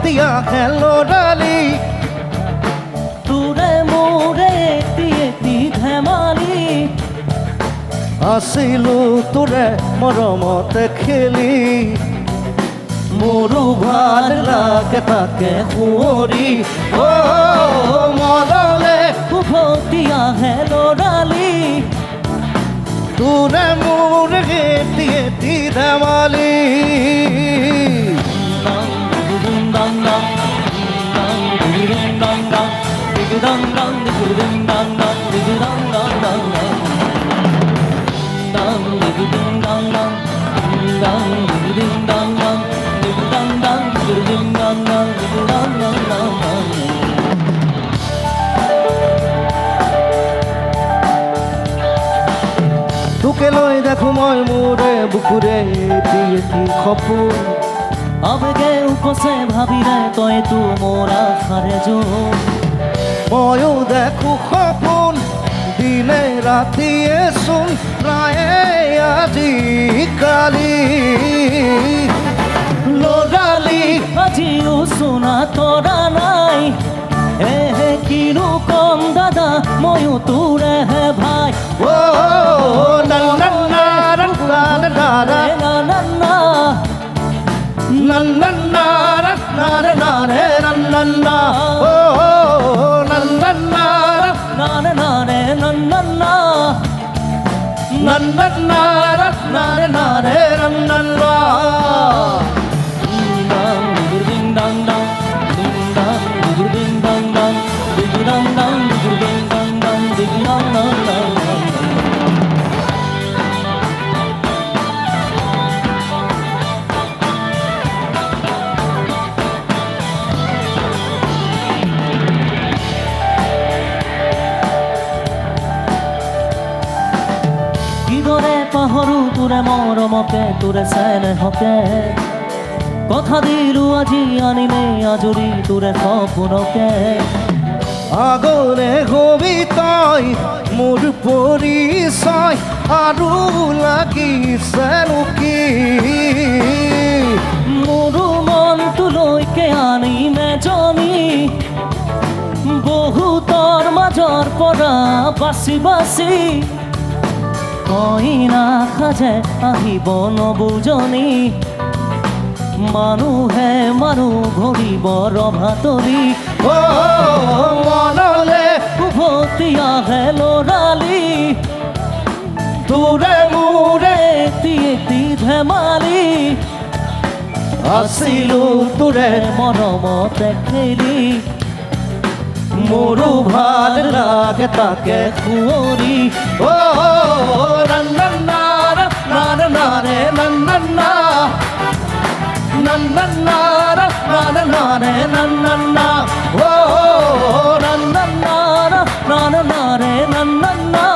দিয়া হেলো ডালি তোরে মোরে এটি ধেমালি আসিলো তোরে মৰমতে খেলি মোৰো ভাল লাগে তাকে সুঁৱৰি অ মনলে উভতি আহে লৰালি তোৰে মোৰ এটি এটি ধেমালি তোকে লৈ দেখো মই মোৰে বুকুৰে এটি এটি সপোন আবেগে উপচে ভাবিলে তই তো মোৰ আশাৰে যোন ময়ো দেখো সপোন দিনে ৰাতিয়ে চোন প্ৰায়ে আজিকালি লৰালি আজিও চোনা তৰা নাই হে কিনো কম দাদা ময়ো তোৰেহে ভাই ও নন্না ৰন্না নাৰা নানা নন্না ৰন্না ৰে নন্না ও নন্না নানে নানে নন্না নন্না ৰন্না ৰে নন্না কিদৰে পাহৰো তোৰে মৰমকে তোৰে চেনেহকে কথা দিলো আজি আনিমে আজৰি তোৰে সপোনকে আগৰে হবি তই মোৰ পৰিচয় আৰু লাগিছেনো কি মোৰো মনটোলৈকে আনিমে জনি বহুতৰ মাজৰ পৰা বাচি বাচি কইনা সাজে আহিব নবুজনি মানুহে মানুহ ভৰিব ৰভাতলি অ মনলে উভতি আহে লৰালি তোৰে মোৰে এটি ধেমালি আছিলো তোৰে মৰমতে খেলি মোৰো ভাল লাগে তাকে কুঁৱৰী ও নন্না ৰন্না ৰে নন্না নন্না ৰন্না ৰে নন্না ও নন্না রে নন্না